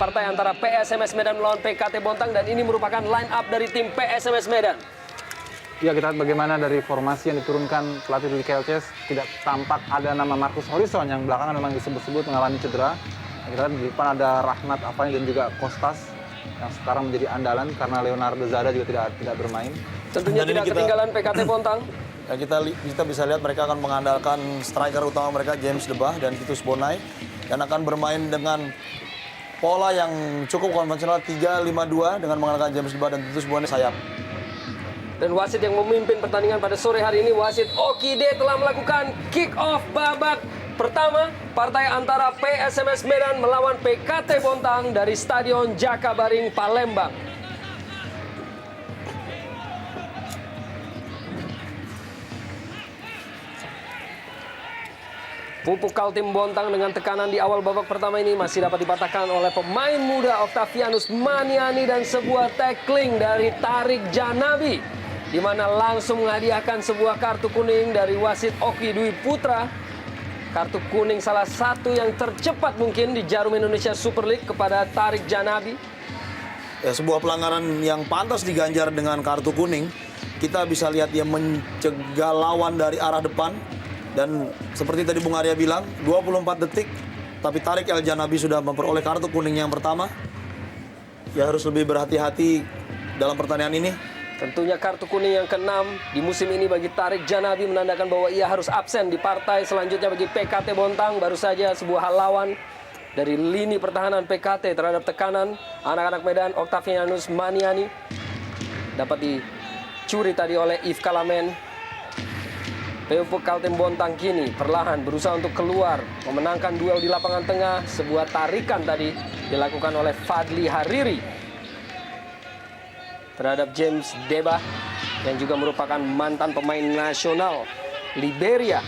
partai antara PSMS Medan melawan PKT Bontang, dan ini merupakan line up dari tim PSMS Medan. Ya, kita lihat bagaimana dari formasi yang diturunkan pelatih dari KLCS, tidak tampak ada nama Marcus Horizon yang belakangan memang disebut-sebut mengalami cedera. Kita lihat di depan ada Rahmat Afani dan juga Kostas yang sekarang menjadi andalan karena Leonardo Zada juga tidak bermain. Tentunya tidak ketinggalan PKT Bontang. Ya, kita bisa lihat mereka akan mengandalkan striker utama mereka James Debah dan Titus Bonai, dan akan bermain dengan pola yang cukup konvensional 3-5-2 dengan mengandalkan James Debah dan Titus Bonai sayap. Dan wasit yang memimpin pertandingan pada sore hari ini, wasit Okide, telah melakukan kick off babak pertama partai antara PSMS Medan melawan PKT Bontang dari Stadion Jakabaring, Palembang. Pupuk Kaltim Bontang dengan tekanan di awal babak pertama ini masih dapat dipatahkan oleh pemain muda Octavianus Maniani dan sebuah tackling dari Tarik Janabi, di mana langsung menghadiahkan sebuah kartu kuning dari wasit Oki Dwi Putra. Kartu kuning salah satu yang tercepat mungkin di Jarum Indonesia Super League kepada Tarik Janabi. Ya, sebuah pelanggaran yang pantas diganjar dengan kartu kuning. Kita bisa lihat dia mencegah lawan dari arah depan. Dan seperti tadi Bung Arya bilang, 24 detik, tapi Tarik El Janabi sudah memperoleh kartu kuning yang pertama. Ya, harus lebih berhati-hati dalam pertandingan ini. Tentunya kartu kuning yang ke-6 di musim ini bagi Tarik Janabi menandakan bahwa ia harus absen di partai selanjutnya bagi PKT Bontang. Baru saja sebuah hal lawan dari lini pertahanan PKT terhadap tekanan anak-anak Medan. Octavianus Maniani dapat dicuri tadi oleh Yves Kalamen. Pupuk Kaltim Bontang kini perlahan berusaha untuk keluar, memenangkan duel di lapangan tengah. Sebuah tarikan tadi dilakukan oleh Fadli Hariri terhadap James Debah yang juga merupakan mantan pemain nasional Liberia.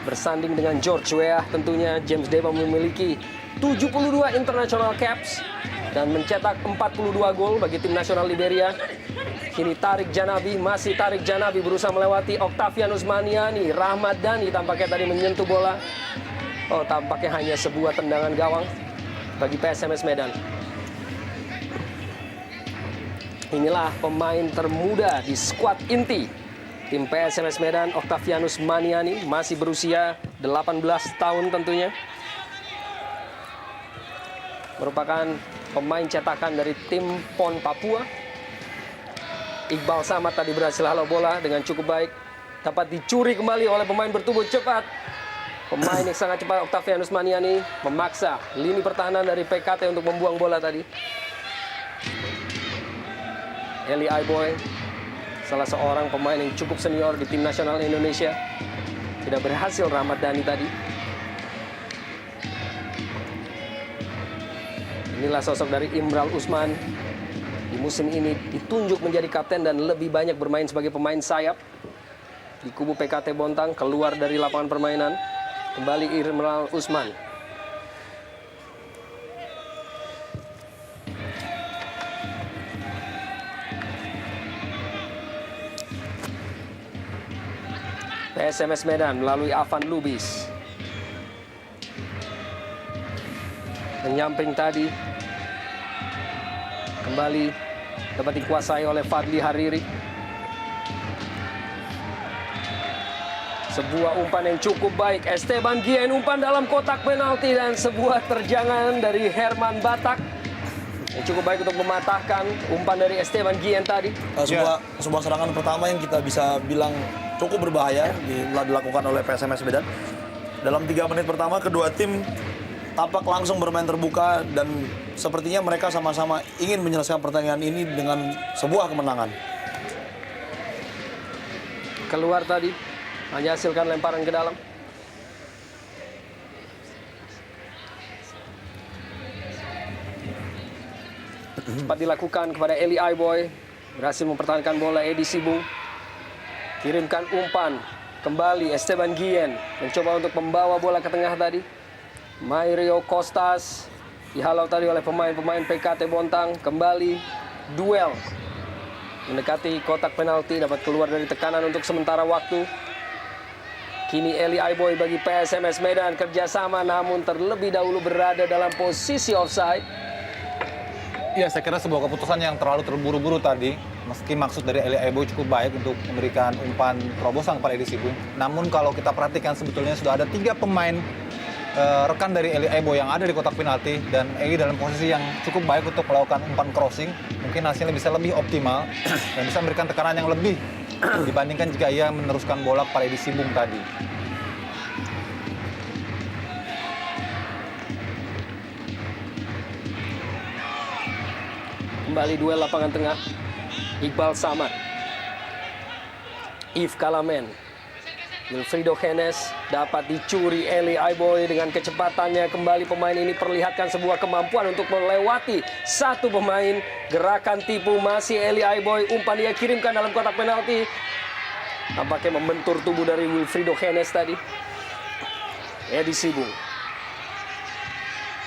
Bersanding dengan George Weah, tentunya James Debah memiliki 72 international caps dan mencetak 42 gol bagi tim nasional Liberia. Kini Tarik Janabi, masih Tarik Janabi berusaha melewati Octavianus Maniani. Rahmat Dhani tampaknya tadi menyentuh bola. Oh, tampaknya hanya sebuah tendangan gawang bagi PSMS Medan. Inilah pemain termuda di skuad inti tim PSMS Medan, Octavianus Maniani, masih berusia 18 tahun tentunya. Merupakan pemain cetakan dari tim PON Papua. Iqbal Samad tadi berhasil halau bola dengan cukup baik. Dapat dicuri kembali oleh pemain bertubuh cepat. Pemain yang sangat cepat Octavianus Maniani memaksa lini pertahanan dari PKT untuk membuang bola tadi. Eli Aiboy, salah seorang pemain yang cukup senior di tim nasional Indonesia, tidak berhasil. Rahmat Dhani tadi. Inilah sosok dari Imral Usman. Di musim ini ditunjuk menjadi kapten dan lebih banyak bermain sebagai pemain sayap. Di kubu PKT Bontang, keluar dari lapangan permainan. Kembali Imral Usman. PSMS Medan melalui Afan Lubis. Menyamping tadi. Kembali dapat dikuasai oleh Fadli Hariri. Sebuah umpan yang cukup baik. Esteban Gien umpan dalam kotak penalti dan sebuah terjangan dari Herman Batak yang cukup baik untuk mematahkan umpan dari Esteban Gien tadi. Sebuah serangan pertama yang kita bisa bilang cukup berbahaya dilakukan oleh PSMS Medan. Dalam 3 menit pertama kedua tim tampak langsung bermain terbuka dan sepertinya mereka sama-sama ingin menyelesaikan pertandingan ini dengan sebuah kemenangan. Keluar tadi, hanya hasilkan lemparan ke dalam. Cepat dilakukan kepada Eli Aiboy. Berhasil mempertahankan bola Edi Sibung. Kirimkan umpan. Kembali Esteban Gien mencoba untuk membawa bola ke tengah tadi. Mario Kostas dihalau tadi oleh pemain-pemain PKT Bontang. Kembali duel mendekati kotak penalti, dapat keluar dari tekanan untuk sementara waktu. Kini Eli Aiboy bagi PSMS Medan kerjasama, namun terlebih dahulu berada dalam posisi offside. Ya, saya kira sebuah keputusan yang terlalu terburu-buru tadi. Meski maksud dari Eli Aiboy cukup baik untuk memberikan umpan terobosan kepada Edi Sibung. Namun kalau kita perhatikan sebetulnya sudah ada 3 pemain rekan dari Eli Aiboy yang ada di kotak penalti. Dan Eli dalam posisi yang cukup baik untuk melakukan umpan crossing. Mungkin hasilnya bisa lebih optimal dan bisa memberikan tekanan yang lebih dibandingkan jika ia meneruskan bola kepada Edi Sibung tadi. Kembali duel lapangan tengah. Iqbal Samad, Yves Kalamen, Wilfrido Henes dapat dicuri Eli Aiboy dengan kecepatannya. Kembali pemain ini perlihatkan sebuah kemampuan untuk melewati satu pemain. Gerakan tipu masih Eli Aiboy. Umpan dia kirimkan dalam kotak penalti. Tampaknya membentur tubuh dari Wilfrido Henes tadi. Edi Sibung,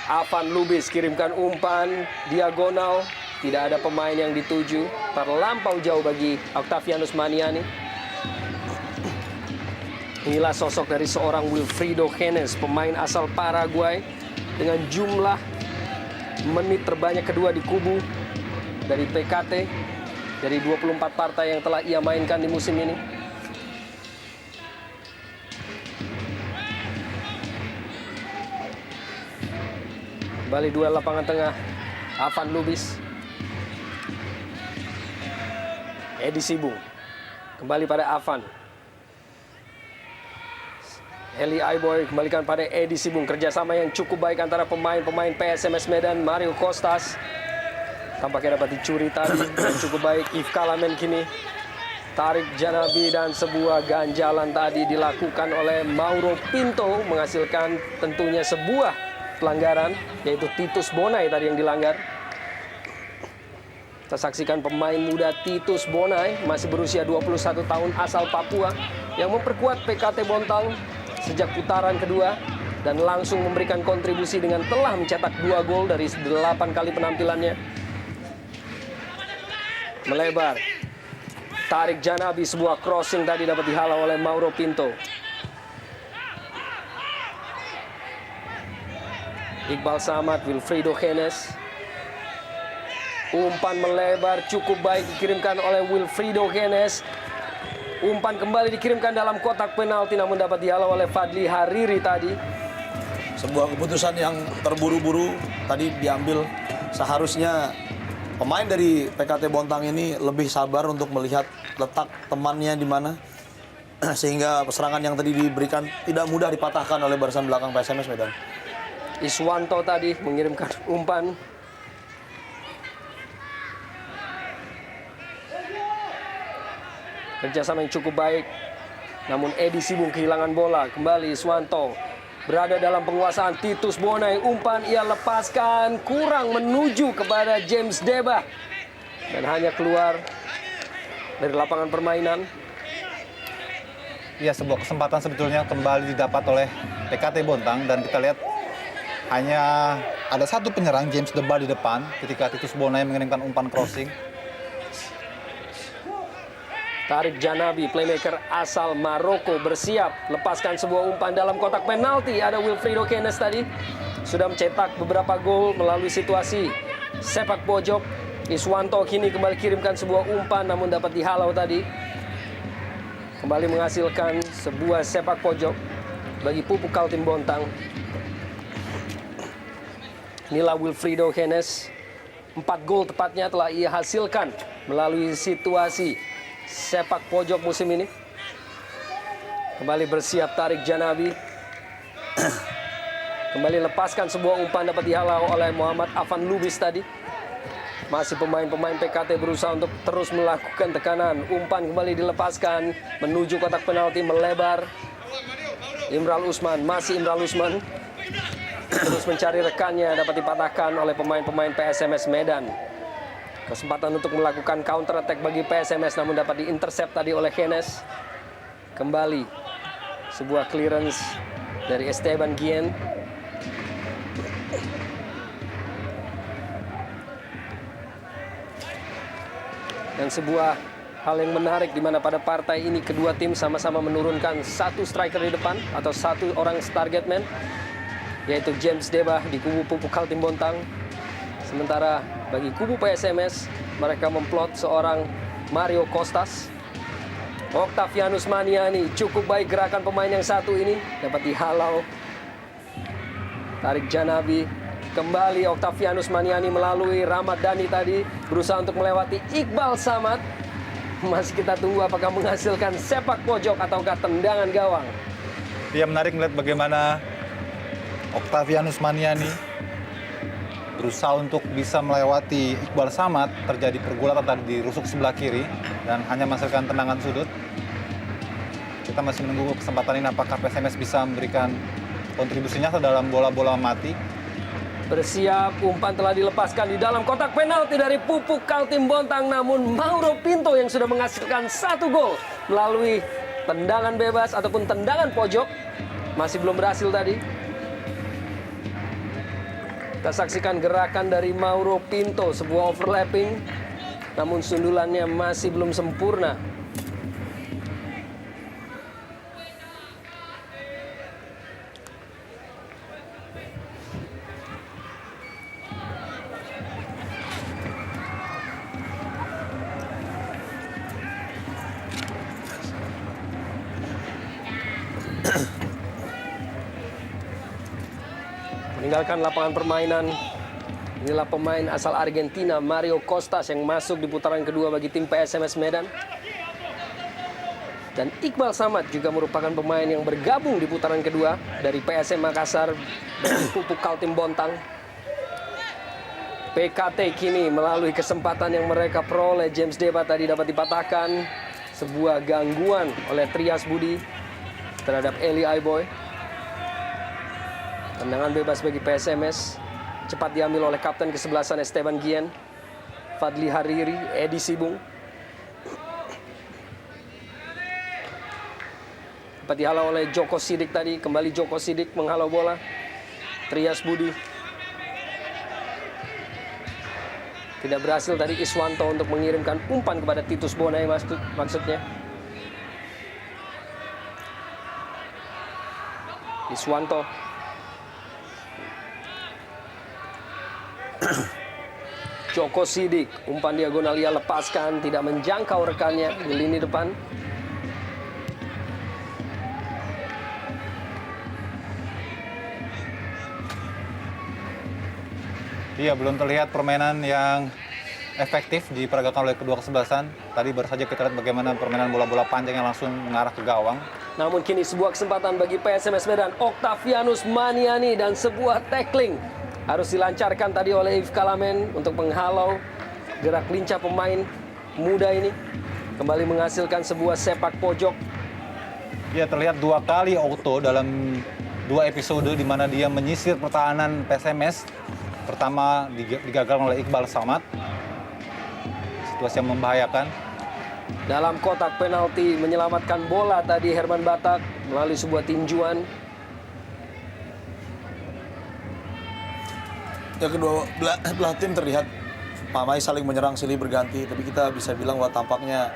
Avan Lubis kirimkan umpan diagonal. Tidak ada pemain yang dituju. Terlampau jauh bagi Octavianus Maniani. Inilah sosok dari seorang Wilfrido Henes, pemain asal Paraguay dengan jumlah menit terbanyak kedua di kubu dari PKT dari 24 partai yang telah ia mainkan di musim ini. Kembali duel lapangan tengah. Avan Lubis, Edi Sibung, kembali pada Avan. Eli Aiboy kembalikan pada Edi Sibung. Kerjasama yang cukup baik antara pemain-pemain PSMS Medan. Mario Costas tampaknya dapat dicuri tadi dan cukup baik. Yves Kalamen kini tarik Janabi dan sebuah ganjalan tadi dilakukan oleh Mauro Pinto menghasilkan tentunya sebuah pelanggaran, yaitu Titus Bonai tadi yang dilanggar. Kita saksikan pemain muda Titus Bonai, masih berusia 21 tahun, asal Papua, yang memperkuat PKT Bontang sejak putaran kedua dan langsung memberikan kontribusi dengan telah mencetak 2 gol dari 8 kali penampilannya. Melebar, tarik Janabi, sebuah crossing tadi dapat dihalau oleh Mauro Pinto. Iqbal Samad, Wilfrido Henes. Umpan melebar cukup baik dikirimkan oleh Wilfrido Henes. Umpan kembali dikirimkan dalam kotak penalti namun dapat dihalau oleh Fadli Hariri tadi. Sebuah keputusan yang terburu-buru tadi diambil. Seharusnya pemain dari PKT Bontang ini lebih sabar untuk melihat letak temannya di mana. Sehingga serangan yang tadi diberikan tidak mudah dipatahkan oleh barisan belakang PSMS Medan. Iswanto tadi mengirimkan umpan. Kerjasama yang cukup baik. Namun Edi Sibung kehilangan bola. Kembali Iswanto berada dalam penguasaan Titus Bonai. Umpan ia lepaskan, kurang menuju kepada James Deba. Dan hanya keluar dari lapangan permainan. Ya, sebuah kesempatan sebetulnya kembali didapat oleh PKT Bontang. Dan kita lihat hanya ada satu penyerang, James Deba, di depan ketika Titus Bonai mengirimkan umpan crossing. Tarik Janabi, playmaker asal Maroko, bersiap lepaskan sebuah umpan dalam kotak penalti. Ada Wilfrido Henes tadi sudah mencetak beberapa gol melalui situasi sepak pojok. Iswanto kini kembali kirimkan sebuah umpan namun dapat dihalau tadi. Kembali menghasilkan sebuah sepak pojok bagi pupuk Kaltim Bontang. Inilah Wilfrido Henes. 4 gol tepatnya telah ia hasilkan melalui situasi sepak pojok musim ini. Kembali bersiap tarik Janabi. Kembali lepaskan sebuah umpan dapat dihalau oleh Muhammad Avan Lubis tadi. Masih pemain-pemain PKT berusaha untuk terus melakukan tekanan. Umpan kembali dilepaskan menuju kotak penalti, melebar. Imral Usman, masih Imral Usman. Terus mencari rekannya, dapat dipatahkan oleh pemain-pemain PSMS Medan. Kesempatan untuk melakukan counter attack bagi PSMS namun dapat diintercept tadi oleh Henes. Kembali sebuah clearance dari Esteban Guillen. Dan sebuah hal yang menarik di mana pada partai ini kedua tim sama-sama menurunkan satu striker di depan atau satu orang target man, yaitu James Deba di kubu pupuk Kaltim Bontang. Sementara bagi kubu PSMS, mereka memplot seorang Mario Costas. Octavianus Maniani, cukup baik gerakan pemain yang satu ini, dapat dihalau. Tarik Janabi, kembali Octavianus Maniani melalui Rahmat Dhani tadi, berusaha untuk melewati Iqbal Samad. Masih kita tunggu apakah menghasilkan sepak pojok ataukah tendangan gawang. Dia menarik melihat bagaimana Octavianus Maniani berusaha untuk bisa melewati Iqbal Samad, terjadi pergulatan tadi di rusuk sebelah kiri dan hanya menghasilkan tendangan sudut. Kita masih menunggu kesempatan ini apakah PSMS bisa memberikan kontribusinya dalam bola-bola mati. Bersiap, umpan telah dilepaskan di dalam kotak penalti dari Pupuk Kaltim Bontang, namun Mauro Pinto yang sudah menghasilkan 1 gol melalui tendangan bebas ataupun tendangan pojok masih belum berhasil tadi. Kita saksikan gerakan dari Mauro Pinto, sebuah overlapping, namun sundulannya masih belum sempurna. Meninggalkan lapangan permainan, inilah pemain asal Argentina Mario Costas yang masuk di putaran kedua bagi tim PSMS Medan. Dan Iqbal Samad juga merupakan pemain yang bergabung di putaran kedua dari PSM Makassar dan Pupuk Kaltim Bontang. PKT kini melalui kesempatan yang mereka peroleh, James Deba tadi dapat dipatahkan. Sebuah gangguan oleh Trias Budi terhadap Eli Aiboy. Tendangan bebas bagi PSMS, cepat diambil oleh kapten kesebelasan Esteban Gien, Fadli Hariri, Edi Sibung. Dapat dihalau oleh Joko Sidik tadi, kembali Joko Sidik menghalau bola. Trias Budi. Tidak berhasil tadi Iswanto untuk mengirimkan umpan kepada Titus Bonai maksudnya. Iswanto. Joko Sidik, umpan diagonal ia lepaskan, tidak menjangkau rekannya di lini depan. Iya, belum terlihat permainan yang efektif diperagakan oleh kedua kesebelasan. Tadi baru saja kita lihat bagaimana permainan bola-bola panjang yang langsung mengarah ke gawang. Namun kini sebuah kesempatan bagi PSMS Medan, Octavianus Maniani, dan sebuah tackling harus dilancarkan tadi oleh Yves Kalamen untuk menghalau gerak lincah pemain muda ini. Kembali menghasilkan sebuah sepak pojok. Ya, terlihat 2 kali Octo dalam 2 episode di mana dia menyisir pertahanan PSMS. Pertama digagalkan oleh Iqbal Samad. Situasi yang membahayakan. Dalam kotak penalti menyelamatkan bola tadi Herman Batak melalui sebuah tinjuan. Ya, kedua belah tim terlihat pamai saling menyerang silih berganti, tapi kita bisa bilang bahwa tampaknya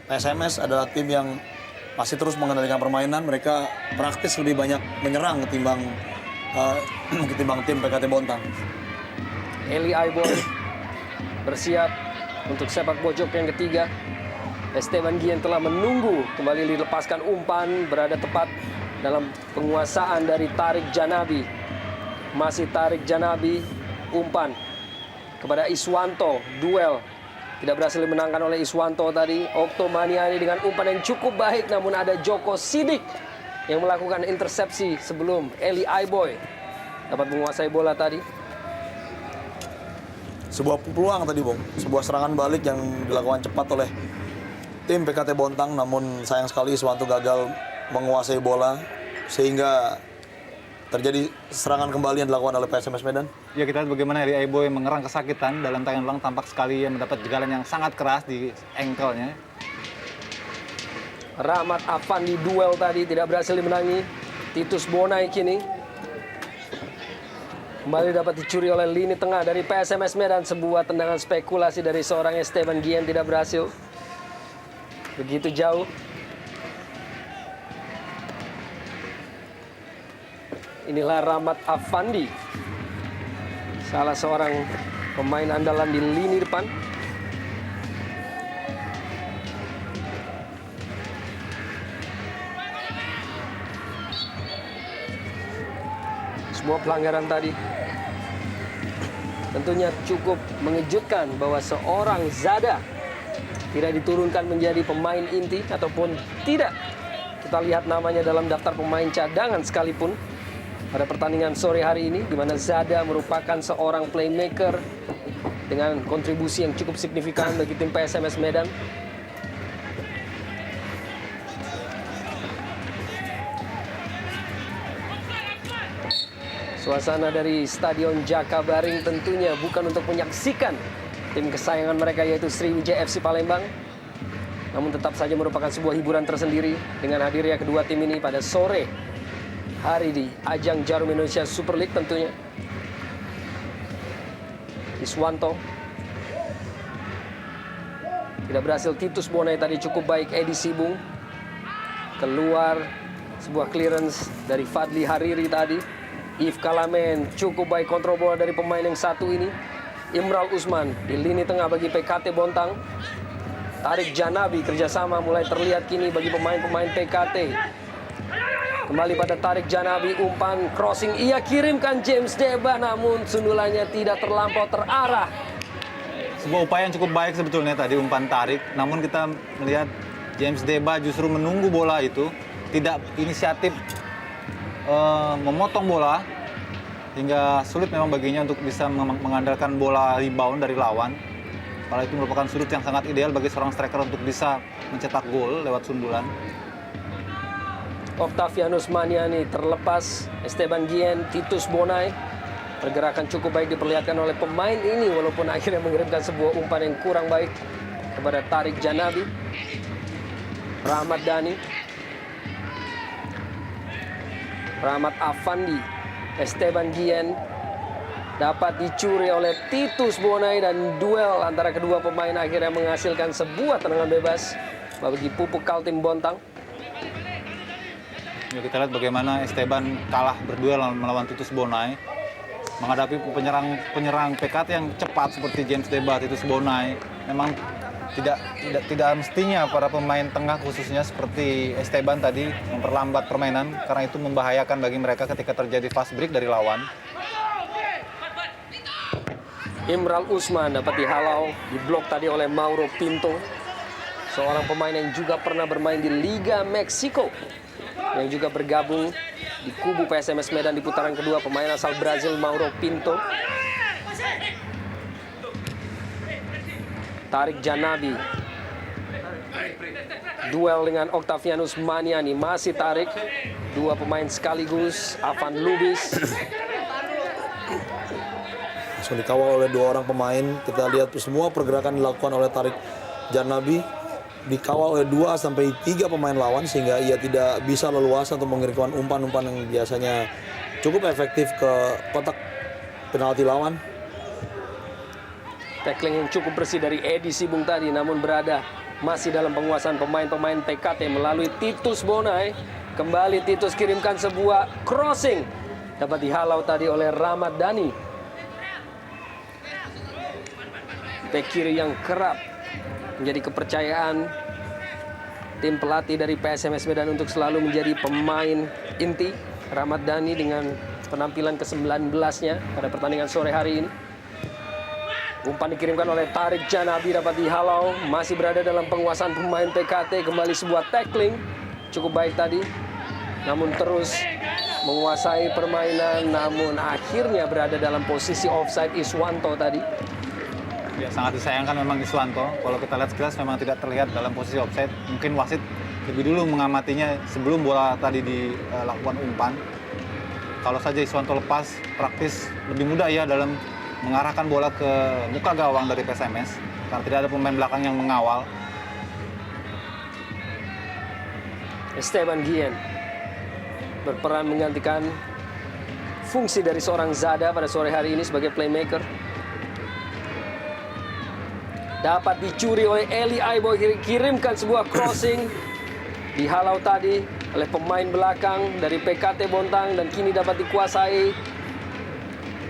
PSMS adalah tim yang masih terus mengendalikan permainan. Mereka praktis lebih banyak menyerang ketimbang tim PKT Bontang. Eli Aiboy bersiap untuk sepak pojok yang ketiga. Esteban Gien telah menunggu, kembali dilepaskan umpan, berada tepat dalam penguasaan dari Tarik Janabi. Masih Tarik Janabi, umpan kepada Iswanto, duel. Tidak berhasil dimenangkan oleh Iswanto tadi. Octo Maniani dengan umpan yang cukup baik, namun ada Joko Sidik yang melakukan intersepsi sebelum Eli Aiboy dapat menguasai bola tadi. Sebuah peluang tadi, Bung. Sebuah serangan balik yang dilakukan cepat oleh tim PKT Bontang, namun sayang sekali Iswanto gagal menguasai bola sehingga terjadi serangan kembali yang dilakukan oleh PSMS Medan. Ya, kita lihat bagaimana Eli Aiboy mengerang kesakitan dalam tayangan ulang, tampak sekali yang mendapat jegalan yang sangat keras di ankle-nya. Rahmat Afandi duel tadi tidak berhasil dimenangi. Titus Bonai kini kembali dapat dicuri oleh lini tengah dari PSMS Medan. Sebuah tendangan spekulasi dari seorang Esteban Gien tidak berhasil. Begitu jauh. Inilah Rahmat Afandi, salah seorang pemain andalan di lini depan. Sebuah pelanggaran tadi tentunya cukup mengejutkan bahwa seorang Zada tidak diturunkan menjadi pemain inti ataupun tidak kita lihat namanya dalam daftar pemain cadangan sekalipun pada pertandingan sore hari ini, di mana Zada merupakan seorang playmaker dengan kontribusi yang cukup signifikan bagi tim PSMS Medan. Suasana dari Stadion Jakabaring tentunya bukan untuk menyaksikan tim kesayangan mereka yaitu Sriwijaya FC Palembang. Namun tetap saja merupakan sebuah hiburan tersendiri dengan hadirnya kedua tim ini pada sore hari di ajang Jarum Indonesia Super League tentunya. Iswanto. Tidak berhasil Titus Bonai tadi, cukup baik Edi Sibung. Keluar sebuah clearance dari Fadli Hariri tadi. Yves Kalamen, cukup baik kontrol bola dari pemain yang satu ini. Imral Usman di lini tengah bagi PKT Bontang. Tarik Janabi, kerjasama mulai terlihat kini bagi pemain-pemain PKT. Kembali pada Tarik Janabi, umpan crossing ia kirimkan James Deba, namun sundulannya tidak terlampau terarah. Sebuah upaya yang cukup baik sebetulnya tadi umpan tarik, namun kita melihat James Deba justru menunggu bola itu, tidak inisiatif memotong bola, hingga sulit memang baginya untuk bisa mengandalkan bola rebound dari lawan. Padahal itu merupakan sudut yang sangat ideal bagi seorang striker untuk bisa mencetak gol lewat sundulan. Octavianus Maniani terlepas, Esteban Guillen, Titus Bonai. Pergerakan cukup baik diperlihatkan oleh pemain ini walaupun akhirnya mengirimkan sebuah umpan yang kurang baik kepada Tarik Janabi. Rahmat Dhani, Rahmat Afandi, Esteban Guillen dapat dicuri oleh Titus Bonai dan duel antara kedua pemain akhirnya menghasilkan sebuah tendangan bebas bagi Pupuk Kaltim Bontang. Ya, kita lihat bagaimana Esteban kalah berduel melawan Titus Bonai. Menghadapi penyerang PKT yang cepat seperti James Deba, Titus Bonai, memang tidak mestinya para pemain tengah khususnya seperti Esteban tadi memperlambat permainan, karena itu membahayakan bagi mereka ketika terjadi fast break dari lawan. Imral Usman dapat dihalau, diblok tadi oleh Mauro Pinto, seorang pemain yang juga pernah bermain di Liga Meksiko, yang juga bergabung di kubu PSMS Medan di putaran kedua. Pemain asal Brazil Mauro Pinto. Tarik Janabi, duel dengan Octavianus Maniani, masih Tarik, dua pemain sekaligus, Avan Lubis. Langsung dikawal oleh dua orang pemain. Kita lihat semua pergerakan dilakukan oleh Tarik Janabi, dikawal oleh 2 sampai 3 pemain lawan sehingga ia tidak bisa leluasa untuk mengirimkan umpan-umpan yang biasanya cukup efektif ke kotak penalti lawan. Tackling yang cukup bersih dari Edi Sibung tadi, namun berada masih dalam penguasaan pemain-pemain PKT melalui Titus Bonai. Kembali Titus kirimkan sebuah crossing, dapat dihalau tadi oleh Rahmat Dhani. Bek kiri yang kerap menjadi kepercayaan tim pelatih dari PSMS Medan untuk selalu menjadi pemain inti. Rahmat Dhani dengan penampilan ke-19-nya pada pertandingan sore hari ini. Umpan dikirimkan oleh Tarik Janabi, dapat dihalau, masih berada dalam penguasaan pemain PKT. Kembali sebuah tackling cukup baik tadi, namun terus menguasai permainan, namun akhirnya berada dalam posisi offside Iswanto tadi. Ya, sangat disayangkan memang Iswanto. Kalau kita lihat sekilas memang tidak terlihat dalam posisi offside. Mungkin wasit lebih dulu mengamatinya sebelum bola tadi dilakukan umpan. Kalau saja Iswanto lepas, praktis lebih mudah ya dalam mengarahkan bola ke muka gawang dari PSMS karena tidak ada pemain belakang yang mengawal. Esteban Guillen berperan menggantikan fungsi dari seorang Zada pada sore hari ini sebagai playmaker. Dapat dicuri oleh Eli Aibo, kirimkan sebuah crossing, dihalau tadi oleh pemain belakang dari PKT Bontang dan kini dapat dikuasai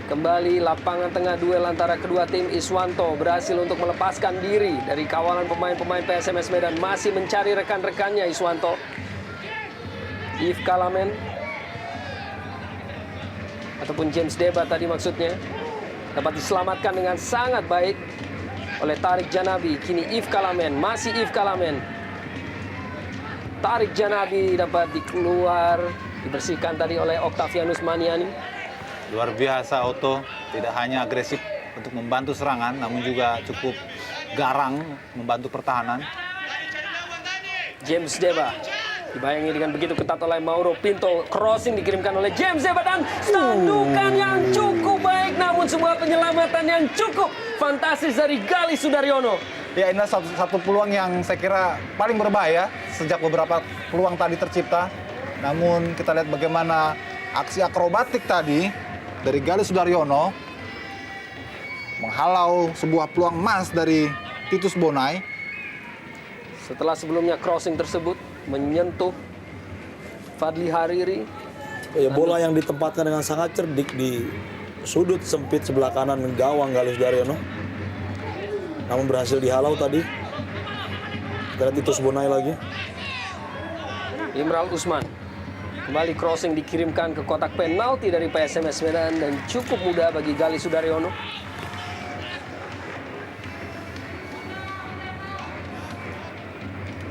Kembali lapangan tengah duel antara kedua tim. Iswanto berhasil untuk melepaskan diri dari kawalan pemain-pemain PSMS Medan. Masih mencari rekan-rekannya Iswanto. Yves Kalamen ataupun James Deba tadi maksudnya dapat diselamatkan dengan sangat baik oleh Tarik Janabi. Kini Yves Kalamen, masih Yves Kalamen. Tarik Janabi dapat dikeluar, dibersihkan tadi oleh Octavianus Maniani. Luar biasa Otto, tidak hanya agresif untuk membantu serangan, namun juga cukup garang membantu pertahanan. James Deba dibayangi dengan begitu ketat oleh Mauro Pinto. Crossing dikirimkan oleh James Deba dan sandukan yang cukup baik, namun sebuah penyelamatan yang cukup fantastis dari Gali Sudaryono. Ya, ini satu peluang yang saya kira paling berbahaya sejak beberapa peluang tadi tercipta. Namun kita lihat bagaimana aksi akrobatik tadi dari Gali Sudaryono menghalau sebuah peluang emas dari Titus Bonai. Setelah sebelumnya crossing tersebut menyentuh Fadli Hariri. Ya, bola yang ditempatkan dengan sangat cerdik di sudut sempit sebelah kanan gawang Gali Sudaryono. Namun berhasil dihalau tadi. Kita lihat Titus Bonai lagi. Imral Usman. Kembali crossing dikirimkan ke kotak penalti dari PSMS Medan dan cukup mudah bagi Gali Sudaryono.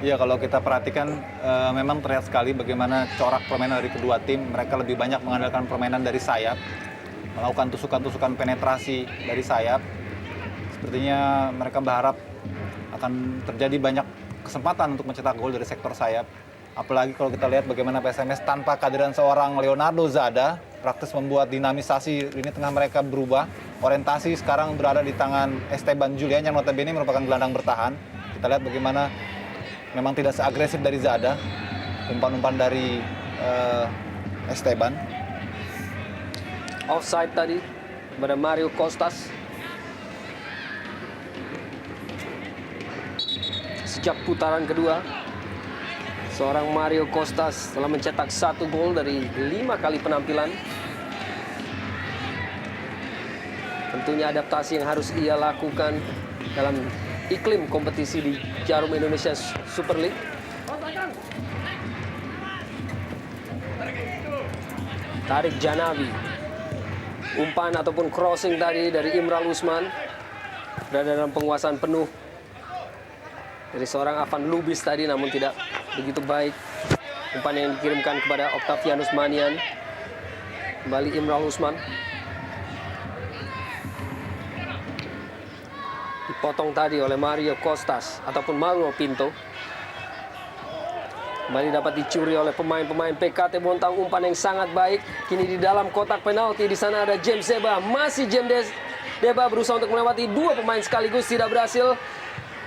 Ya, kalau kita perhatikan memang terlihat sekali bagaimana corak permainan dari kedua tim. Mereka lebih banyak mengandalkan permainan dari sayap, melakukan tusukan-tusukan penetrasi dari sayap. Sepertinya mereka berharap akan terjadi banyak kesempatan untuk mencetak gol dari sektor sayap. Apalagi kalau kita lihat bagaimana PSMS tanpa kehadiran seorang Leonardo Zada, praktis membuat dinamisasi lini tengah mereka berubah. Orientasi sekarang berada di tangan Esteban Julian yang notabene merupakan gelandang bertahan. Kita lihat bagaimana memang tidak seagresif dari Zada, umpan-umpan dari Esteban. Offside tadi kepada Mario Costas. Sejak putaran kedua, seorang Mario Costas telah mencetak 1 gol dari 5 kali penampilan. Tentunya adaptasi yang harus ia lakukan dalam iklim kompetisi di Jarum Indonesia Super League. Tarik Janabi. Umpan ataupun crossing tadi dari Imral Usman berada dalam penguasaan penuh dari seorang Avan Lubis tadi, namun tidak begitu baik. Umpan yang dikirimkan kepada Octavianus Manian. Kembali Imral Usman. Dipotong tadi oleh Mario Costas ataupun Mauro Pinto. Kembali dapat dicuri oleh pemain-pemain PKT Bontang. Umpan yang sangat baik. Kini di dalam kotak penalti, di sana ada James Deba. Masih James Deba berusaha untuk melewati 2 pemain sekaligus, tidak berhasil.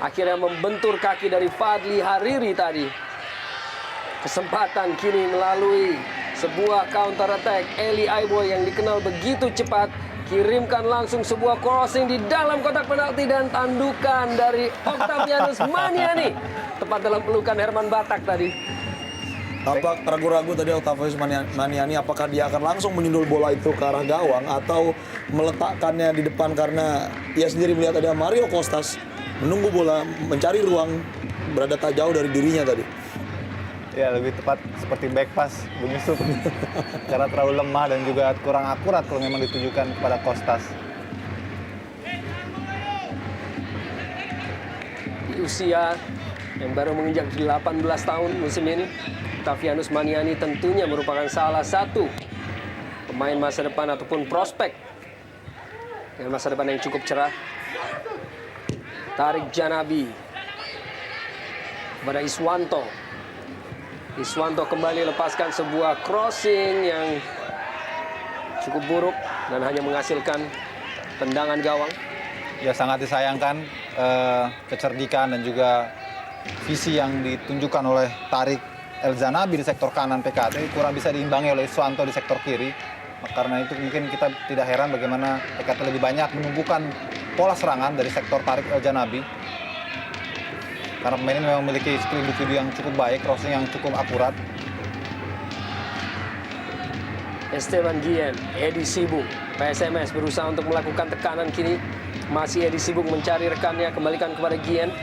Akhirnya membentur kaki dari Fadli Hariri tadi. Kesempatan kini melalui sebuah counter attack. Eli Aiboy yang dikenal begitu cepat kirimkan langsung sebuah crossing di dalam kotak penalti dan tandukan dari Octavianus Maniani tepat dalam pelukan Herman Batak tadi. Tampak ragu-ragu tadi Octavianus Maniani apakah dia akan langsung menyundul bola itu ke arah gawang atau meletakkannya di depan, karena ia sendiri melihat ada Mario Costas menunggu bola, mencari ruang, berada tak jauh dari dirinya tadi. Ya, lebih tepat seperti back pass Bung Yusuf. Karena terlalu lemah dan juga kurang akurat kalau memang ditujukan kepada Costas. Di usia yang baru menginjak 18 tahun musim ini, Octavianus Maniani tentunya merupakan salah satu pemain masa depan ataupun prospek dengan masa depan yang cukup cerah. Tarik Janabi kepada Iswanto. Iswanto kembali lepaskan sebuah crossing yang cukup buruk dan hanya menghasilkan tendangan gawang. Ya, sangat disayangkan kecerdikan dan juga visi yang ditunjukkan oleh Tarik El Janabi di sektor kanan PKT kurang bisa diimbangi oleh Iswanto di sektor kiri. Karena itu mungkin kita tidak heran bagaimana PKT lebih banyak menumbuhkan pola serangan dari sektor Tarik El Janabi. Karena pemain ini memang memiliki skill individu yang cukup baik, crossing yang cukup akurat. Esteban Guillen, Edi Sibuk, PSMS berusaha untuk melakukan tekanan kini. Masih Edi Sibuk mencari rekannya, kembalikan kepada Guillen.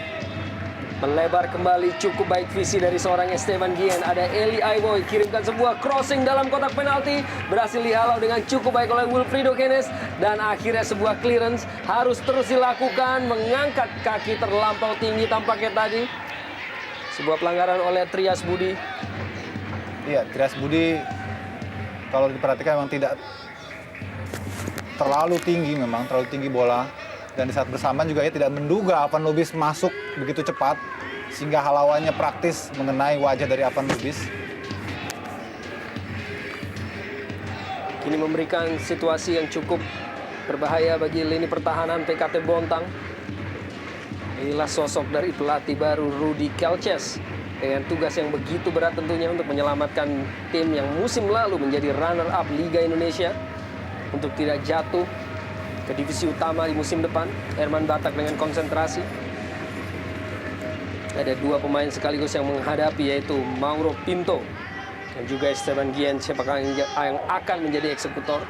Melebar kembali, cukup baik visi dari seorang Esteban Guillen. Ada Eli Aiboy, kirimkan sebuah crossing dalam kotak penalti. Berhasil dihalau dengan cukup baik oleh Wilfrido Keynes. Dan akhirnya sebuah clearance harus terus dilakukan. Mengangkat kaki terlampau tinggi tampaknya tadi. Sebuah pelanggaran oleh Trias Budi. Iya, Trias Budi kalau diperhatikan memang tidak terlalu tinggi bola. Dan di saat bersamaan juga ia tidak menduga Avan Lubis masuk begitu cepat sehingga halauannya praktis mengenai wajah dari Avan Lubis. Kini memberikan situasi yang cukup berbahaya bagi lini pertahanan PKT Bontang. Inilah sosok dari pelatih baru Rudy Kelces dengan tugas yang begitu berat tentunya untuk menyelamatkan tim yang musim lalu menjadi runner-up Liga Indonesia untuk tidak jatuh ke divisi utama di musim depan. Herman Batak dengan konsentrasi. Ada dua pemain sekaligus yang menghadapi, yaitu Mauro Pinto dan juga Esteban Guillen, siapakah yang akan menjadi eksekutor.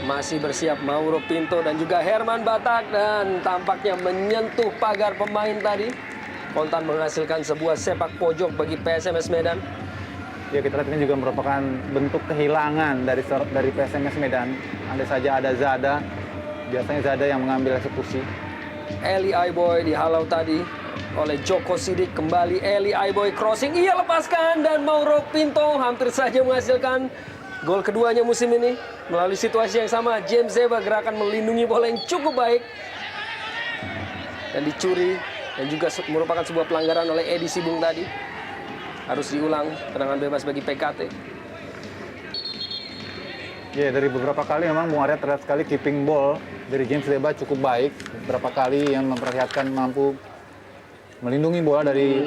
Masih bersiap Mauro Pinto dan juga Herman Batak, dan tampaknya menyentuh pagar pemain tadi. Kontan menghasilkan sebuah sepak pojok bagi PSMS Medan. Ya, kita lihat ini juga merupakan bentuk kehilangan dari PSMS Medan. Andai saja ada Zada, biasanya Zada yang mengambil eksekusi. Eli Aiboy dihalau tadi oleh Joko Sidik. Kembali Eli Aiboy crossing, ia lepaskan, dan Mauro Pinto hampir saja menghasilkan gol keduanya musim ini. Melalui situasi yang sama, James Zeba gerakan melindungi bola yang cukup baik dan dicuri. Dan juga merupakan sebuah pelanggaran oleh Edi Sibung tadi. Harus diulang, tendangan bebas bagi PKT. Ya, dari beberapa kali memang Bung Arya terlihat sekali keeping ball dari James Zeba cukup baik. Beberapa kali yang memperlihatkan mampu melindungi bola dari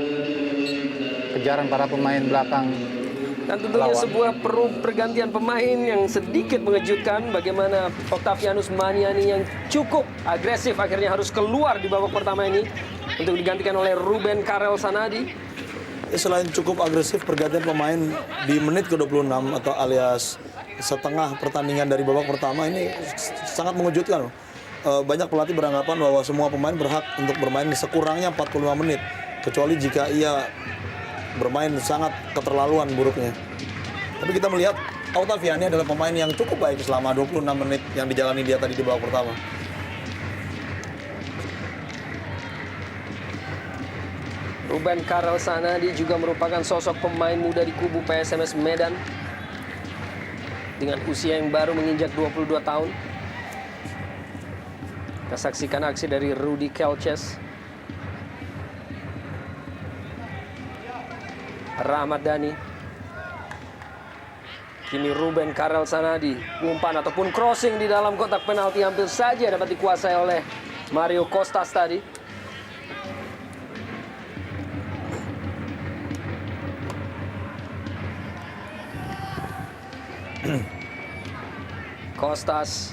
kejaran para pemain belakang. Dan tentunya sebuah pergantian pemain yang sedikit mengejutkan. Bagaimana Octavianus Maniani yang cukup agresif akhirnya harus keluar di babak pertama ini untuk digantikan oleh Ruben Karel Sanadi. Selain cukup agresif, pergantian pemain di menit ke-26 atau alias setengah pertandingan dari babak pertama ini sangat mengejutkan. Banyak pelatih beranggapan bahwa semua pemain berhak untuk bermain sekurangnya 45 menit. Kecuali jika ia bermain sangat keterlaluan buruknya. Tapi kita melihat Octaviani adalah pemain yang cukup baik selama 26 menit yang dijalani dia tadi di babak pertama. Ruben Karel Sanadi juga merupakan sosok pemain muda di kubu PSMS Medan dengan usia yang baru menginjak 22 tahun. Kita saksikan aksi dari Rudy Kelces. Rahmat Dhani. Kini Ruben Karel Sanadi, umpan ataupun crossing di dalam kotak penalti hampir saja dapat dikuasai oleh Mario Costas tadi. Costas.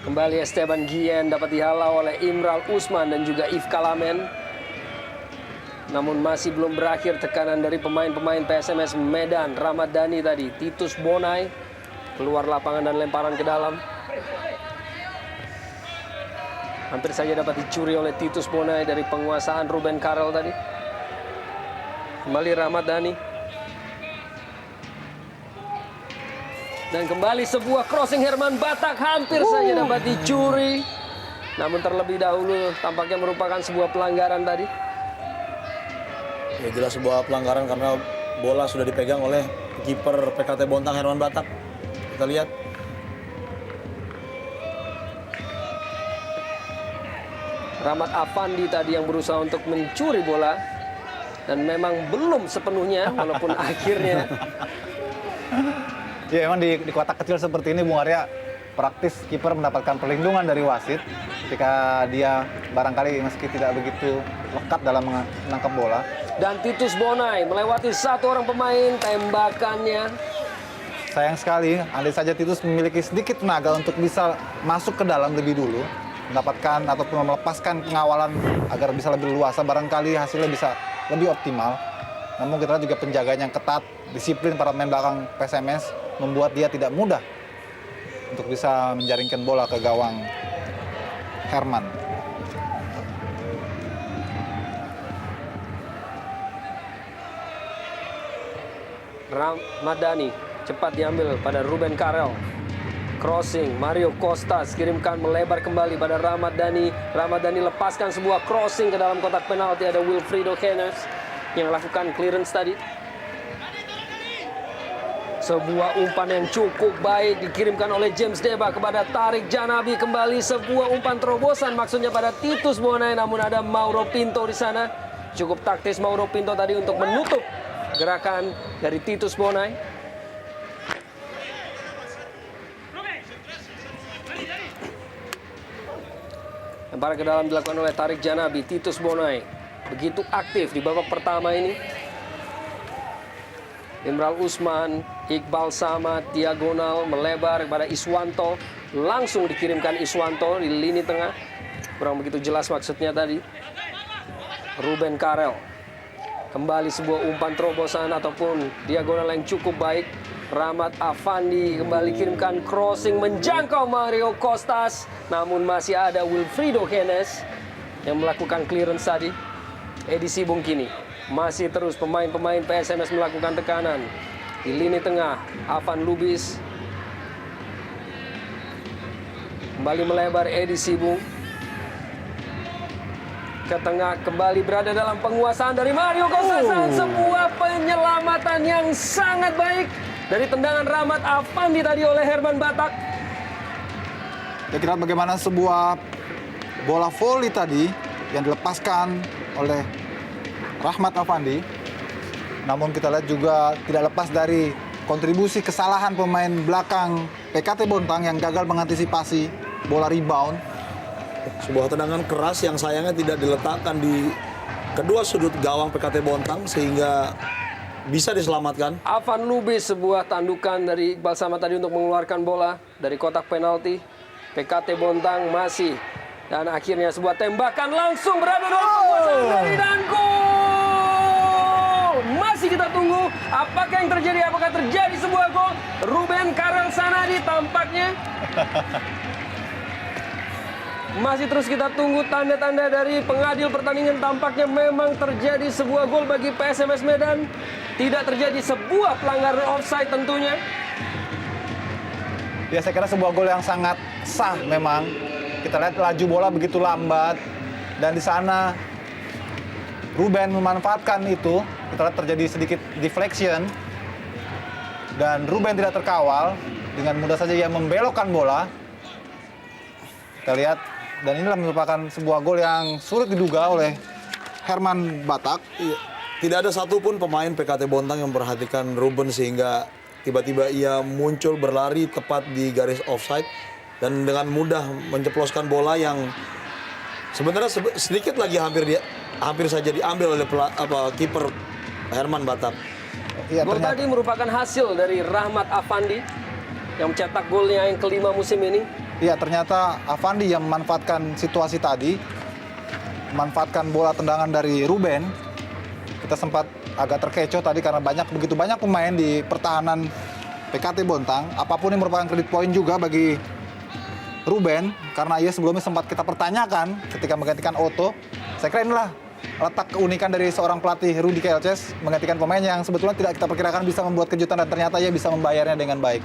Kembali Esteban Guillen dapat dihalau oleh Imral Usman dan juga Yves Kalamen. Namun masih belum berakhir tekanan dari pemain-pemain PSMS Medan. Rahmat Dhani tadi, Titus Bonai keluar lapangan dan lemparan ke dalam. Hampir saja dapat dicuri oleh Titus Bonai dari penguasaan Ruben Karel tadi. Kembali Rahmat Dhani. Dan kembali sebuah crossing Herman Batak hampir saja dapat dicuri. Namun terlebih dahulu tampaknya merupakan sebuah pelanggaran tadi. Ya, jelas sebuah pelanggaran karena bola sudah dipegang oleh kiper PKT Bontang Herman Batak. Kita lihat. Rahmat Afandi tadi yang berusaha untuk mencuri bola. Dan memang belum sepenuhnya walaupun akhirnya. Ya emang di kotak kecil seperti ini Bung Arya praktis kiper mendapatkan perlindungan dari wasit ketika dia barangkali meski tidak begitu lekat dalam menangkap bola. Dan Titus Bonai melewati satu orang pemain, tembakannya. Sayang sekali, andai saja Titus memiliki sedikit tenaga untuk bisa masuk ke dalam lebih dulu, mendapatkan ataupun melepaskan pengawalan agar bisa lebih luasa, barangkali hasilnya bisa lebih optimal. Namun kita lihat juga penjagaan yang ketat, disiplin para pemain belakang PSMS membuat dia tidak mudah untuk bisa menjaringkan bola ke gawang Herman. Ramadhani cepat diambil pada Ruben Karel. Crossing, Mario Costas kirimkan melebar kembali pada Ramadhani. Ramadhani lepaskan sebuah crossing ke dalam kotak penalti. Ada Wilfrido Hennes yang lakukan clearance tadi. Sebuah umpan yang cukup baik dikirimkan oleh James Deba kepada Tarik Janabi. Kembali sebuah umpan terobosan maksudnya pada Titus Bonai, namun ada Mauro Pinto di sana. Cukup taktis Mauro Pinto tadi untuk menutup gerakan dari Titus Bonai. Lempar ke dalam dilakukan oleh Tarik Janabi. Titus Bonai begitu aktif di babak pertama ini. Imral Usman, Iqbal Samad, diagonal melebar kepada Iswanto. Langsung dikirimkan Iswanto di lini tengah. Kurang begitu jelas maksudnya tadi. Ruben Karel. Kembali sebuah umpan terobosan ataupun diagonal yang cukup baik. Rahmat Afandi kembali kirimkan crossing menjangkau Mario Costas. Namun masih ada Wilfrido Hennes yang melakukan clearance tadi. Edi Sibung kini masih terus pemain-pemain PSMS melakukan tekanan. Di lini tengah, Avan Lubis. Kembali melebar Edi Sibung. Ke tengah kembali berada dalam penguasaan dari Mario Costas. Sebuah penyelamatan yang sangat baik dari tendangan Rahmat Afandi tadi oleh Herman Batak. Ya, kita lihat bagaimana sebuah bola volley tadi yang dilepaskan oleh Rahmat Afandi. Namun kita lihat juga tidak lepas dari kontribusi kesalahan pemain belakang PKT Bontang yang gagal mengantisipasi bola rebound. Sebuah tendangan keras yang sayangnya tidak diletakkan di kedua sudut gawang PKT Bontang sehingga bisa diselamatkan. Avan Lubis sebuah tandukan dari Iqbal Samad tadi untuk mengeluarkan bola dari kotak penalti. PKT Bontang masih. Dan akhirnya sebuah tembakan langsung berada dalam penguasaan dari dan gol. Masih kita tunggu apakah yang terjadi, apakah terjadi sebuah gol. Ruben Karel Sanadi tampaknya. Masih terus kita tunggu tanda-tanda dari pengadil pertandingan. Tampaknya memang terjadi sebuah gol bagi PSMS Medan. Tidak terjadi sebuah pelanggaran offside tentunya. Ya, saya kira sebuah gol yang sangat sah memang. Kita lihat laju bola begitu lambat. Dan di sana Ruben memanfaatkan itu. Kita lihat terjadi sedikit deflection. Dan Ruben tidak terkawal. Dengan mudah saja ia membelokkan bola. Kita lihat. Dan inilah merupakan sebuah gol yang sulit diduga oleh Herman Batak. Iya. Tidak ada satupun pemain PKT Bontang yang memperhatikan Ruben sehingga tiba-tiba ia muncul berlari tepat di garis offside dan dengan mudah menceploskan bola yang sebenarnya sedikit lagi hampir saja diambil oleh kiper Herman Batak. Ya, Gol tadi merupakan hasil dari Rahmat Afandi yang mencetak golnya yang kelima musim ini. Ya, ternyata Afandi yang memanfaatkan situasi tadi, memanfaatkan bola tendangan dari Ruben. Kita sempat agak terkecoh tadi karena begitu banyak pemain di pertahanan PKT Bontang. Apapun yang merupakan kredit poin juga bagi Ruben, karena ia sebelumnya sempat kita pertanyakan ketika menggantikan Otto. Saya kira inilah letak keunikan dari seorang pelatih Rudy Kelces, menggantikan pemain yang sebetulnya tidak kita perkirakan bisa membuat kejutan dan ternyata ia bisa membayarnya dengan baik.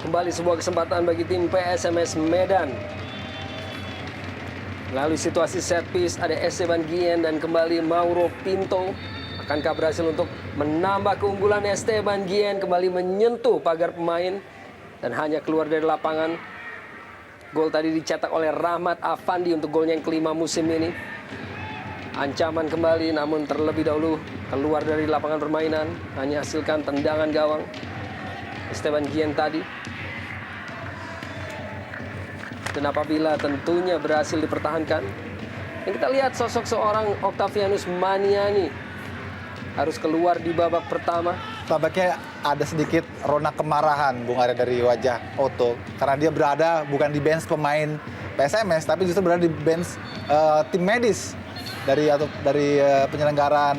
Kembali sebuah kesempatan bagi tim PSMS Medan. Lalu situasi set piece, ada Esteban Guillen dan kembali Mauro Pinto. Akankah berhasil untuk menambah keunggulan Esteban Guillen, kembali menyentuh pagar pemain dan hanya keluar dari lapangan. Gol tadi dicetak oleh Rahmat Afandi untuk golnya yang kelima musim ini. Ancaman kembali namun terlebih dahulu keluar dari lapangan permainan, hanya hasilkan tendangan gawang Esteban Guillen tadi. Dan apabila tentunya berhasil dipertahankan, yang kita lihat sosok seorang Octavianus Maniani harus keluar di babak pertama. Tampaknya ada sedikit rona kemarahan Bung Arya dari wajah Otto, karena dia berada bukan di bench pemain PSMS, tapi justru berada di bench tim medis dari penyelenggaraan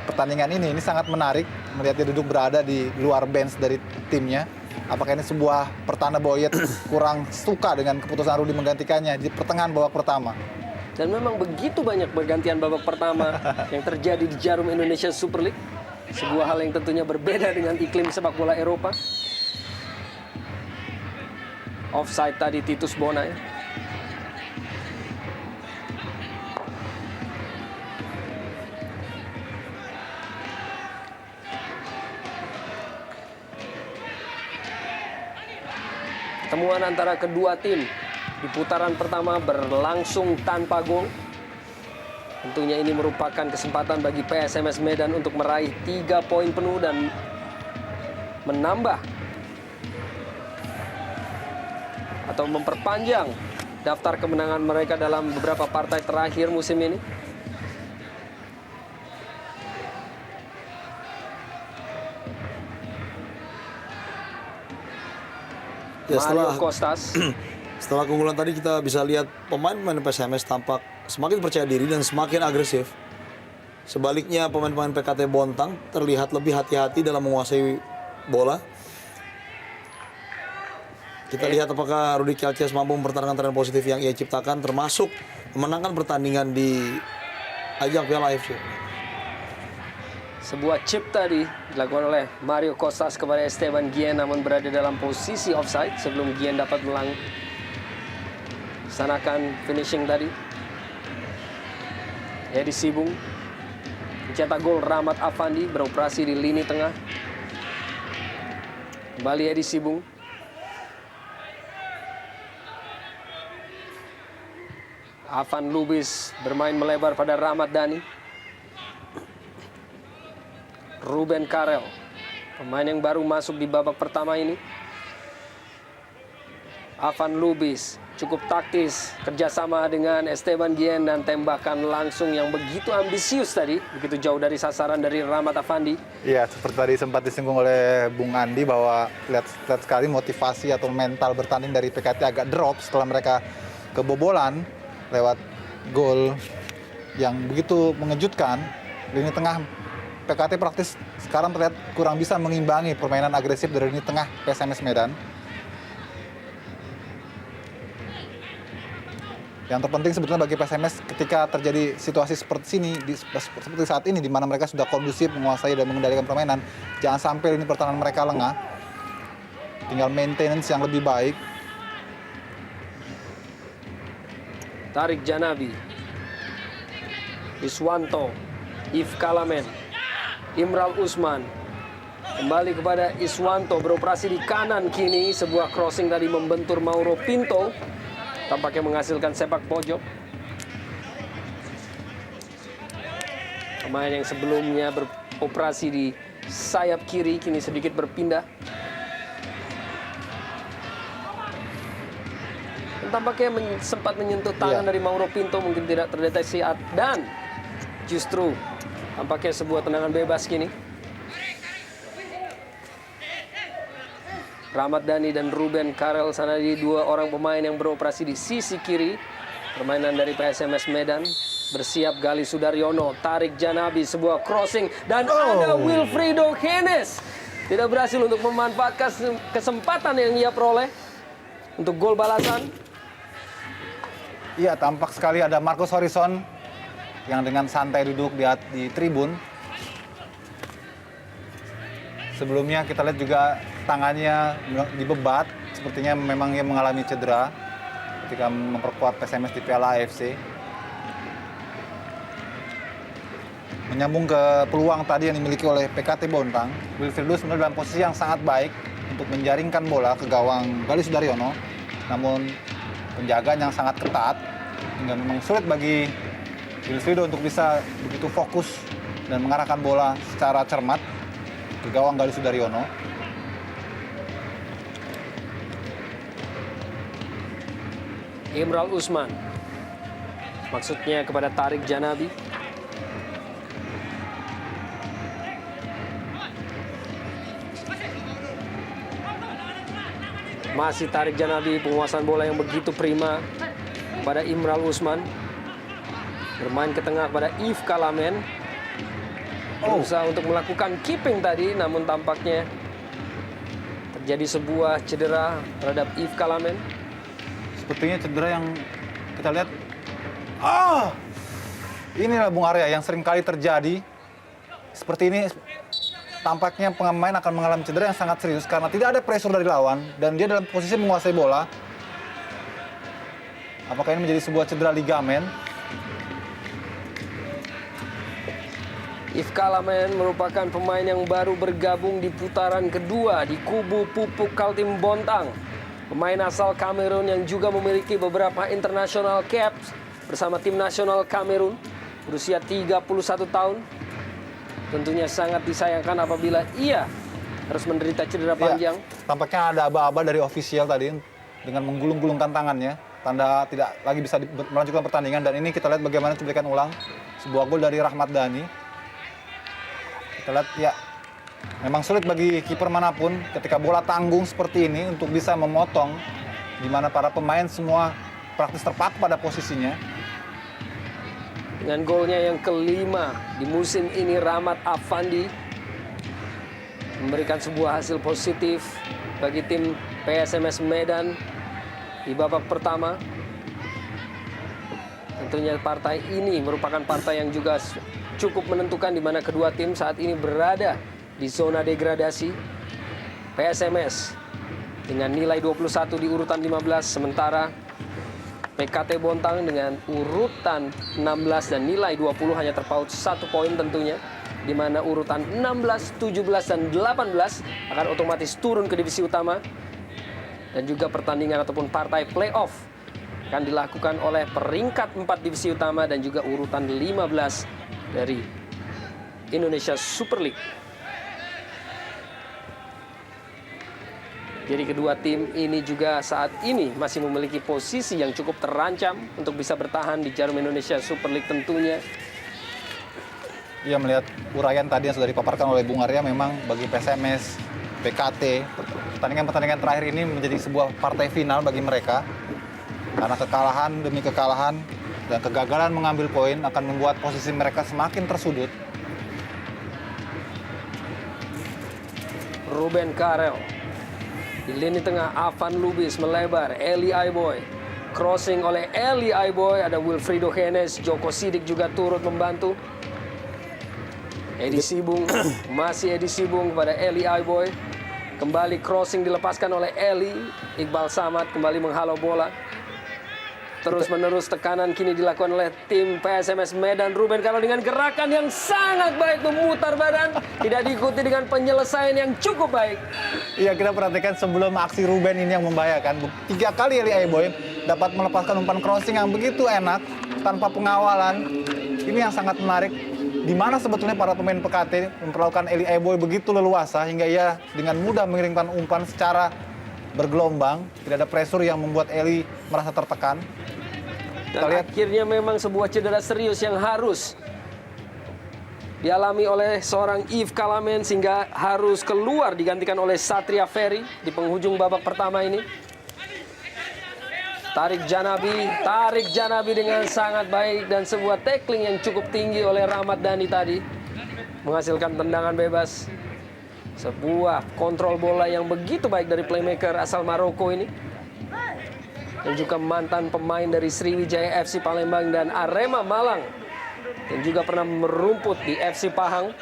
pertandingan ini. Ini sangat menarik melihat dia duduk berada di luar bench dari timnya. Apakah ini sebuah pertanda bahwa ia kurang suka dengan keputusan Rudi menggantikannya di pertengahan babak pertama? Dan memang begitu banyak pergantian babak pertama yang terjadi di Jarum Indonesia Super League. Sebuah hal yang tentunya berbeda dengan iklim sepak bola Eropa. Offside tadi Titus Bonai. Pertemuan antara kedua tim di putaran pertama berlangsung tanpa gol. Tentunya ini merupakan kesempatan bagi PSMS Medan untuk meraih 3 poin penuh dan menambah atau memperpanjang daftar kemenangan mereka dalam beberapa partai terakhir musim ini. Ya, Mario Kostas. Setelah keunggulan tadi kita bisa lihat pemain-pemain PSMS tampak semakin percaya diri dan semakin agresif. Sebaliknya pemain-pemain PKT Bontang terlihat lebih hati-hati dalam menguasai bola. Kita lihat apakah Rudi Kelces mampu mempertahankan tren positif yang ia ciptakan, termasuk memenangkan pertandingan di ajang Piala AFC. Sebuah chip tadi dilakukan oleh Mario Kostas kepada Esteban Guillen, namun berada dalam posisi offside sebelum Guillen dapat melaksanakan finishing tadi. Edi Sibung mencetak gol. Rahmat Afandi beroperasi di lini tengah. Kembali Edi Sibung. Afan Lubis bermain melebar pada Rahmat Dhani. Ruben Karel, pemain yang baru masuk di babak pertama ini. Afan Lubis cukup taktis, kerjasama dengan Esteban Guillen dan tembakan langsung yang begitu ambisius tadi, begitu jauh dari sasaran dari Rahmat Afandi. Iya, seperti tadi sempat disinggung oleh Bung Andi bahwa lihat sekali motivasi atau mental bertanding dari PKT agak drop setelah mereka kebobolan lewat gol yang begitu mengejutkan. Lini tengah PKT praktis sekarang terlihat kurang bisa mengimbangi permainan agresif dari lini tengah PSMS Medan. Yang terpenting sebetulnya bagi PSMS ketika terjadi situasi seperti saat ini di mana mereka sudah kondusif menguasai dan mengendalikan permainan, jangan sampai lini pertahanan mereka lengah. Tinggal maintenance yang lebih baik. Tarik Janabi, Iswanto, Yves Kalamen, Imral Usman. Kembali kepada Iswanto, beroperasi di kanan kini. Sebuah crossing tadi membentur Mauro Pinto, tampaknya menghasilkan sepak pojok. Pemain yang sebelumnya beroperasi di sayap kiri kini sedikit berpindah. Dan tampaknya sempat menyentuh tangan dari Mauro Pinto, mungkin tidak terdeteksi, dan justru tampaknya sebuah tendangan bebas kini. Rahmat Dhani dan Ruben Karel Sanadi, dua orang pemain yang beroperasi di sisi kiri permainan dari PSMS Medan. Bersiap Gali Sudaryono, Tarik Janabi, sebuah crossing, dan ada Wilfrido Henes. Tidak berhasil untuk memanfaatkan kesempatan yang ia peroleh untuk gol balasan. Iya, tampak sekali ada Marcus Horizon yang dengan santai duduk di tribun. Sebelumnya kita lihat juga tangannya dibebat, sepertinya memang ia mengalami cedera ketika memperkuat PSMS di Piala AFC. Menyambung ke peluang tadi yang dimiliki oleh PKT Bontang, Wilfrido sebenarnya dalam posisi yang sangat baik untuk menjaringkan bola ke gawang Gali Sudaryono, namun penjagaan yang sangat ketat hingga memang sulit bagi Wilfrido untuk bisa begitu fokus dan mengarahkan bola secara cermat ke gawang Gali Sudaryono. Imral Usman, maksudnya kepada Tarik Janabi. Masih Tarik Janabi, penguasaan bola yang begitu prima. kepada Imral Usman. Bermain ke tengah kepada Yves Kalamen. Berusaha untuk melakukan keeping tadi, namun tampaknya terjadi sebuah cedera terhadap Yves Kalamen. Sepertinya cedera yang kita lihat. Inilah Bung Arya yang sering kali terjadi. Seperti ini tampaknya pemain akan mengalami cedera yang sangat serius karena tidak ada pressure dari lawan dan dia dalam posisi menguasai bola. Apakah ini menjadi sebuah cedera ligamen? Yves Kalamen merupakan pemain yang baru bergabung di putaran kedua di kubu Pupuk Kaltim Bontang. Pemain asal Kamerun yang juga memiliki beberapa international caps bersama tim nasional Kamerun, berusia 31 tahun. Tentunya sangat disayangkan apabila ia harus menderita cedera panjang. Ya, tampaknya ada aba-aba dari ofisial tadi dengan menggulung-gulungkan tangannya. Tanda tidak lagi bisa melanjutkan pertandingan. Dan ini kita lihat bagaimana cuplikan ulang sebuah gol dari Rahmat Dhani. Kita lihat ya, memang sulit bagi kiper manapun ketika bola tanggung seperti ini untuk bisa memotong, di mana para pemain semua praktis terpaku pada posisinya. Dengan golnya yang kelima di musim ini, Rahmat Afandi memberikan sebuah hasil positif bagi tim PSMS Medan di babak pertama. Tentunya partai ini merupakan partai yang juga cukup menentukan di mana kedua tim saat ini berada di zona degradasi. PSMS dengan nilai 21 di urutan 15, sementara PKT Bontang dengan urutan 16 dan nilai 20 hanya terpaut 1 poin tentunya, di mana urutan 16, 17 dan 18 akan otomatis turun ke divisi utama. Dan juga pertandingan ataupun partai playoff akan dilakukan oleh peringkat 4 divisi utama dan juga urutan 15 dari Indonesia Super League. Jadi kedua tim ini juga saat ini masih memiliki posisi yang cukup terancam untuk bisa bertahan di jarum Indonesia Super League tentunya. Ia melihat uraian tadi yang sudah dipaparkan oleh Bung Arya, memang bagi PSMS, PKT, pertandingan-pertandingan terakhir ini menjadi sebuah partai final bagi mereka. Karena kekalahan demi kekalahan dan kegagalan mengambil poin akan membuat posisi mereka semakin tersudut. Ruben Karel. Di lini tengah, Avan Lubis melebar, Eli Aiboy. Crossing oleh Eli Aiboy, ada Wilfrido Henes, Joko Sidik juga turut membantu. Edi Sibung, masih Edi Sibung kepada Eli Aiboy. Kembali crossing dilepaskan oleh Eli. Iqbal Samad kembali menghalau bola. Terus-menerus tekanan kini dilakukan oleh tim PSMS Medan. Ruben Karel dengan gerakan yang sangat baik memutar badan. Tidak diikuti dengan penyelesaian yang cukup baik. Iya, kita perhatikan sebelum aksi Ruben ini yang membahayakan. 3 kali Eli Aiboy dapat melepaskan umpan crossing yang begitu enak tanpa pengawalan. Ini yang sangat menarik. Di mana sebetulnya para pemain PKT memperlakukan Eli Aiboy begitu leluasa hingga ia dengan mudah mengirimkan umpan secara bergelombang. Tidak ada pressure yang membuat Eli merasa tertekan. Dan akhirnya memang sebuah cedera serius yang harus dialami oleh seorang Yves Kalamen sehingga harus keluar digantikan oleh Satria Ferry di penghujung babak pertama ini. Tarik Janabi dengan sangat baik dan sebuah tackling yang cukup tinggi oleh Rahmat Dhani tadi menghasilkan tendangan bebas. Sebuah kontrol bola yang begitu baik dari playmaker asal Maroko ini. Dan juga mantan pemain dari Sriwijaya FC Palembang dan Arema Malang. Dan juga pernah merumput di FC Pahang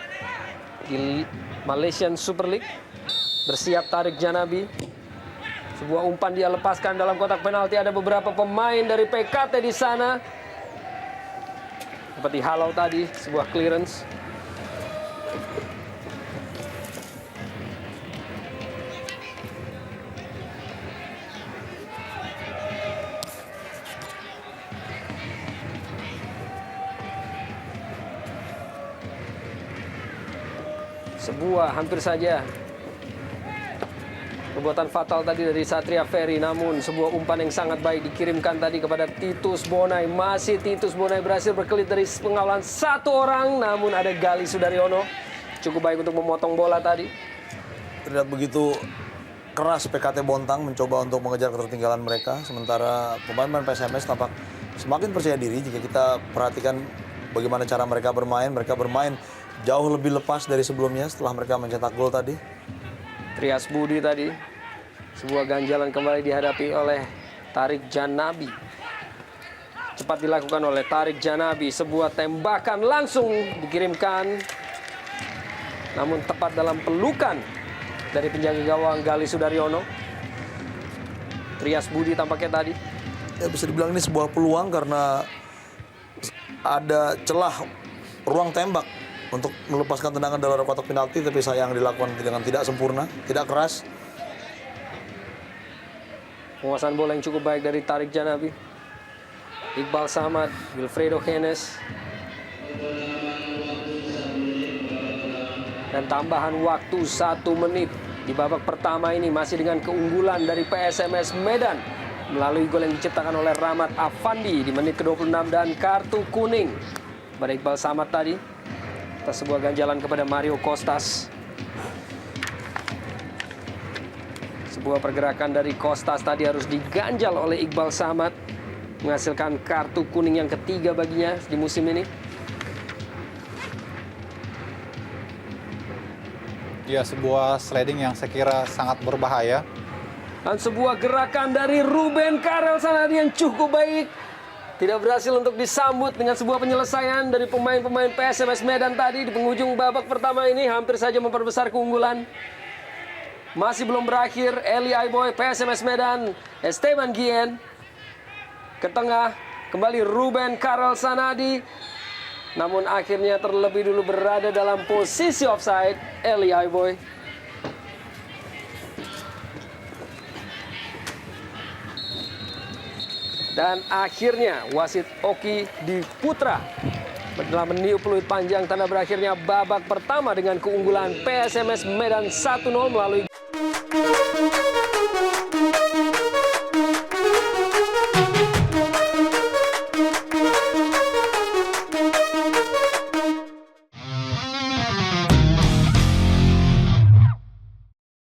di Malaysian Super League. Bersiap Tarik Janabi. Sebuah umpan dia lepaskan dalam kotak penalti. Ada beberapa pemain dari PKT di sana. Seperti halau tadi, sebuah clearance. Sebuah hampir saja perbuatan fatal tadi dari Satria Ferry, namun sebuah umpan yang sangat baik dikirimkan tadi kepada Titus Bonai. Masih Titus Bonai berhasil berkelit dari pengawalan 1 orang, namun ada Gali Sudaryono cukup baik untuk memotong bola tadi. Terlihat begitu keras PKT Bontang mencoba untuk mengejar ketertinggalan mereka. Sementara pemain-pemain PSMS tampak semakin percaya diri jika kita perhatikan bagaimana cara mereka bermain. Mereka bermain jauh lebih lepas dari sebelumnya setelah mereka mencetak gol tadi. Trias Budi tadi. Sebuah ganjalan kembali dihadapi oleh Tarik Janabi. Cepat dilakukan oleh Tarik Janabi. Sebuah tembakan langsung dikirimkan. Namun tepat dalam pelukan dari penjaga gawang Gali Sudaryono. Trias Budi tampaknya tadi. Ya, bisa dibilang ini sebuah peluang karena ada celah ruang tembak untuk melepaskan tendangan dalam kotak penalti, tapi sayang dilakukan dengan tidak sempurna, tidak keras. Penguasaan bola yang cukup baik dari Tarik Janabi. Iqbal Samad, Wilfredo Henes. Dan tambahan waktu 1 menit di babak pertama ini masih dengan keunggulan dari PSMS Medan melalui gol yang diciptakan oleh Rahmat Afandi di menit ke-26 dan kartu kuning pada Iqbal Samad tadi atas sebuah ganjalan kepada Mario Kostas. Sebuah pergerakan dari Kostas tadi harus diganjal oleh Iqbal Samad, menghasilkan kartu kuning yang ketiga baginya di musim ini. Ya, sebuah sliding yang saya kira sangat berbahaya. Dan sebuah gerakan dari Ruben Karel Sanadi yang cukup baik. Tidak berhasil untuk disambut dengan sebuah penyelesaian dari pemain-pemain PSMS Medan tadi di penghujung babak pertama ini. Hampir saja memperbesar keunggulan. Masih belum berakhir. Eli Aiboy, PSMS Medan, Esteban Gien. Ke tengah, kembali Ruben Karel Sanadi. Namun akhirnya terlebih dulu berada dalam posisi offside, Eli Aiboy. Dan akhirnya wasit Oki Diputra telah meniup peluit panjang tanda berakhirnya babak pertama dengan keunggulan PSMS Medan 1-0 melalui